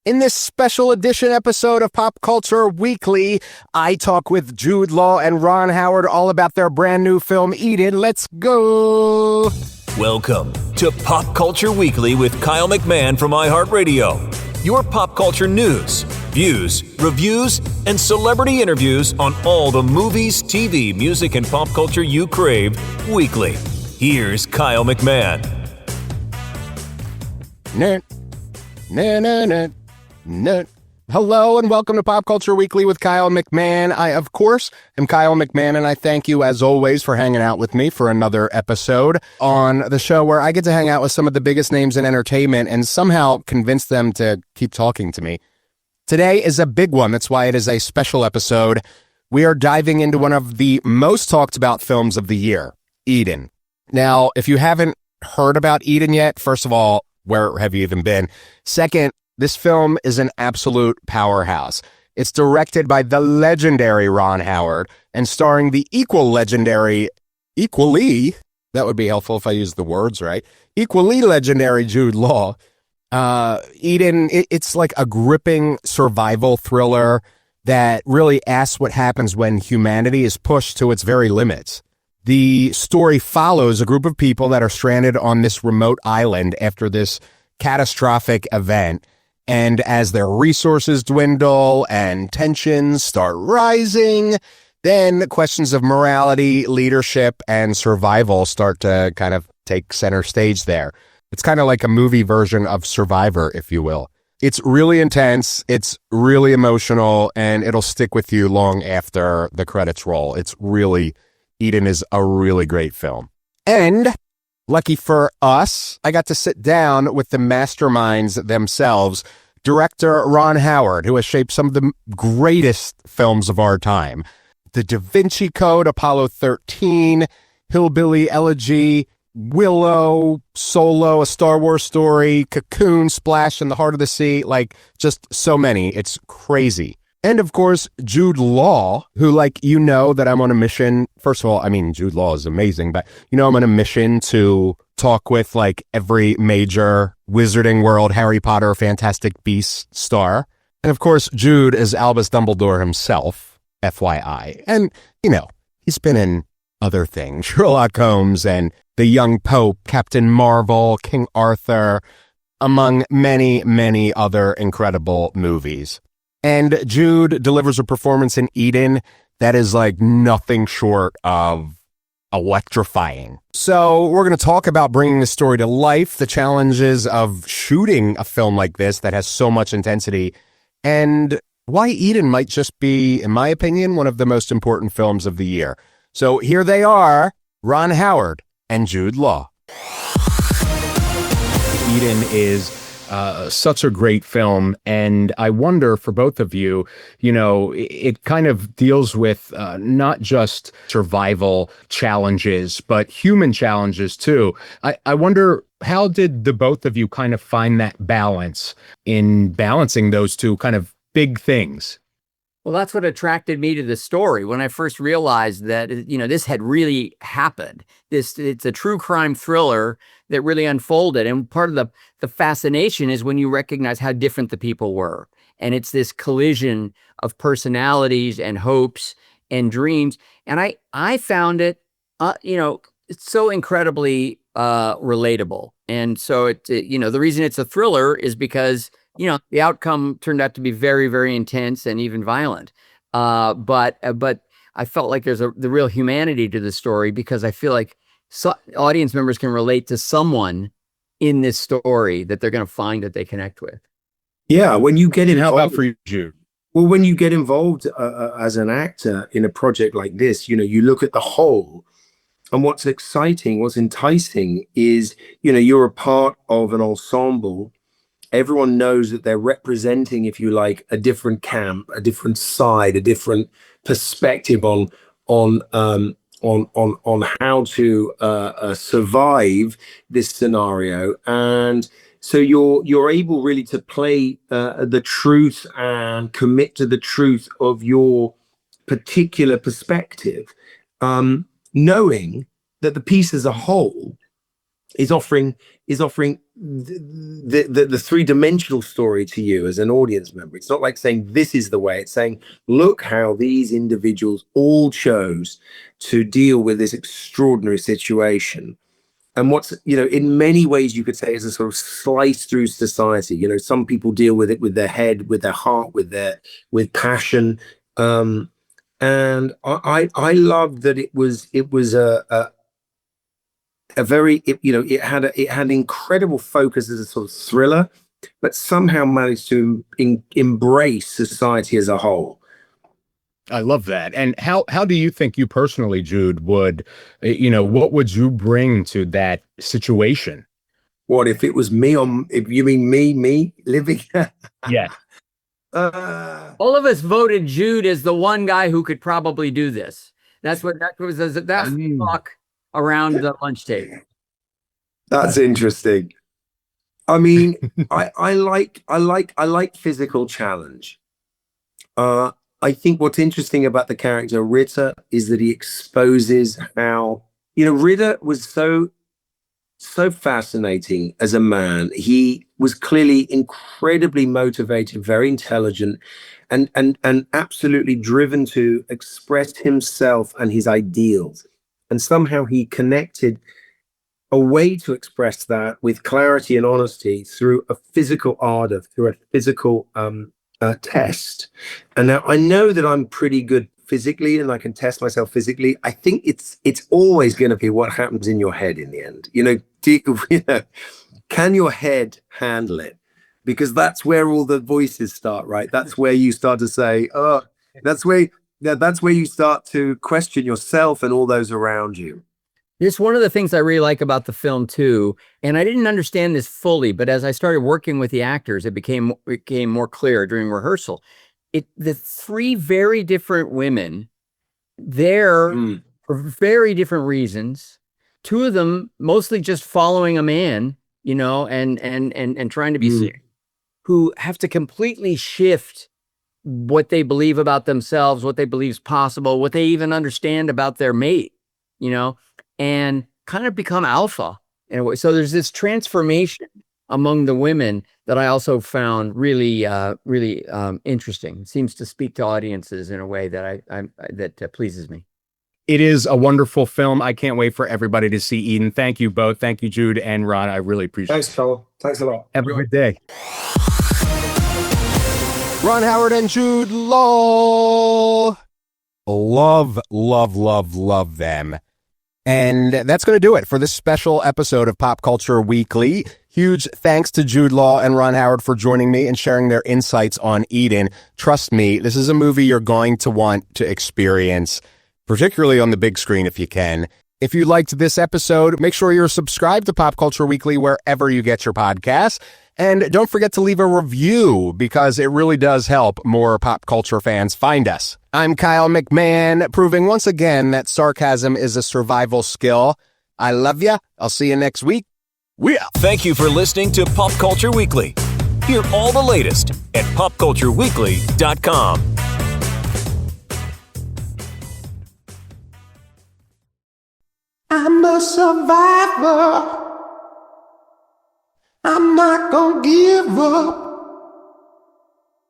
In this special edition episode of Pop Culture Weekly, I talk with Jude Law and Ron Howard all about their brand new film, Eden. Let's go! Welcome to Pop Culture Weekly with Kyle McMahon from iHeartRadio. Your pop culture news, views, reviews, and celebrity interviews on all the movies, TV, music, and pop culture you crave weekly. Here's Kyle McMahon. Nerd. Nerd. Hello and welcome to Pop Culture Weekly with Kyle McMahon. I, of course, am Kyle McMahon, and I thank you, as always, for hanging out with me for another episode on the show where I get to hang out with some of the biggest names in entertainment and somehow convince them to keep talking to me. Today is a big one. That's why it is a special episode. We are diving into one of the most talked about films of the year, Eden. Now, if you haven't heard about Eden yet, first of all, where have you even been? Second, this film is an absolute powerhouse. It's directed by the legendary Ron Howard and starring the equally, that would be helpful if I used the words right, equally legendary Jude Law. Eden, it's like a gripping survival thriller that really asks what happens when humanity is pushed to its very limits. The story follows a group of people that are stranded on this remote island after this catastrophic event. And as their resources dwindle and tensions start rising, then questions of morality, leadership, and survival start to kind of take center stage there. It's kind of like a movie version of Survivor, if you will. It's really intense, it's really emotional, and it'll stick with you long after the credits roll. Eden is a really great film. And lucky for us, I got to sit down with the masterminds themselves, director Ron Howard, who has shaped some of the greatest films of our time. The Da Vinci Code, Apollo 13, Hillbilly Elegy, Willow, Solo, A Star Wars Story, Cocoon, Splash in the Heart of the Sea, like just so many. It's crazy. And of course, Jude Law, who that I'm on a mission. First of all, I mean, Jude Law is amazing, but I'm on a mission to talk with every major Wizarding World, Harry Potter, Fantastic Beasts star. And of course, Jude is Albus Dumbledore himself, FYI. And, he's been in other things, Sherlock Holmes and The Young Pope, Captain Marvel, King Arthur, among many, many other incredible movies. And Jude delivers a performance in Eden that is nothing short of electrifying. So we're going to talk about bringing the story to life, the challenges of shooting a film like this that has so much intensity, and why Eden might just be, in my opinion, one of the most important films of the year. So here they are, Ron Howard and Jude Law. Eden is such a great film, and I wonder for both of you, it kind of deals with not just survival challenges, but human challenges too. I wonder, how did the both of you kind of find that balance in balancing those two kind of big things? Well, that's what attracted me to the story when I first realized that, this had really happened. It's a true crime thriller that really unfolded. And part of the fascination is when you recognize how different the people were. And it's this collision of personalities and hopes and dreams. And I found it, it's so incredibly relatable. And so the reason it's a thriller is because the outcome turned out to be very, very intense and even violent. But I felt like there's the real humanity to the story because I feel like audience members can relate to someone in this story that they're going to find that they connect with. Yeah, when you get involved, how about for you, Jude? Well, when you get involved as an actor in a project like this, you look at the whole. And what's exciting, what's enticing is, you're a part of an ensemble. Everyone knows that they're representing, if you like, a different camp, a different side, a different perspective on how to survive this scenario. And so you're able really to play the truth and commit to the truth of your particular perspective, knowing that the piece as a whole is offering the three-dimensional story to you as an audience member. It's not like saying this is the way. It's saying, look how these individuals all chose to deal with this extraordinary situation. And what's, in many ways you could say is a sort of slice through society. Some people deal with it with their head, with their heart, with passion. And I love that it was a very, it had incredible focus as a sort of thriller, but somehow managed to embrace society as a whole. I love that. And how do you think you personally, Jude, would, what would you bring to that situation? What if it was me if you mean me living? Yeah. All of us voted Jude as the one guy who could probably do this. That's the talk around the lunch table. That's interesting. I mean, I like physical challenge. I think what's interesting about the character Ritter is that he exposes how, Ritter was so fascinating as a man. He was clearly incredibly motivated, very intelligent, and absolutely driven to express himself and his ideals. And somehow he connected a way to express that with clarity and honesty through a physical ardor, through a physical test. And now I know that I'm pretty good physically and I can test myself physically. I think it's always going to be what happens in your head in the end. Can your head handle it? Because that's where all the voices start, right? That's where you start to say, oh, that's where you start to question yourself and all those around you. It's one of the things I really like about the film too, and I didn't understand this fully, but as I started working with the actors, it became more clear during rehearsal. The three very different women there for very different reasons. Two of them mostly just following a man, and trying to be sick, who have to completely shift what they believe about themselves, what they believe is possible, what they even understand about their mate, and kind of become alpha in a way. So there's this transformation among the women that I also found really interesting. It seems to speak to audiences in a way that that pleases me. It is a wonderful film. I can't wait for everybody to see Eden. Thank you both. Thank you, Jude and Ron. I really appreciate it. Thanks, Cole. Thanks a lot. Have a good day. Ron Howard and Jude Law. Love, love, love, love them. And that's going to do it for this special episode of Pop Culture Weekly. Huge thanks to Jude Law and Ron Howard for joining me and sharing their insights on Eden. Trust me, this is a movie you're going to want to experience, particularly on the big screen if you can. If you liked this episode, make sure you're subscribed to Pop Culture Weekly wherever you get your podcasts. And don't forget to leave a review because it really does help more pop culture fans find us. I'm Kyle McMahon, proving once again that sarcasm is a survival skill. I love ya. I'll see you next week. Thank you for listening to Pop Culture Weekly. Hear all the latest at popcultureweekly.com. I'm a survivor. I'm not gonna give up.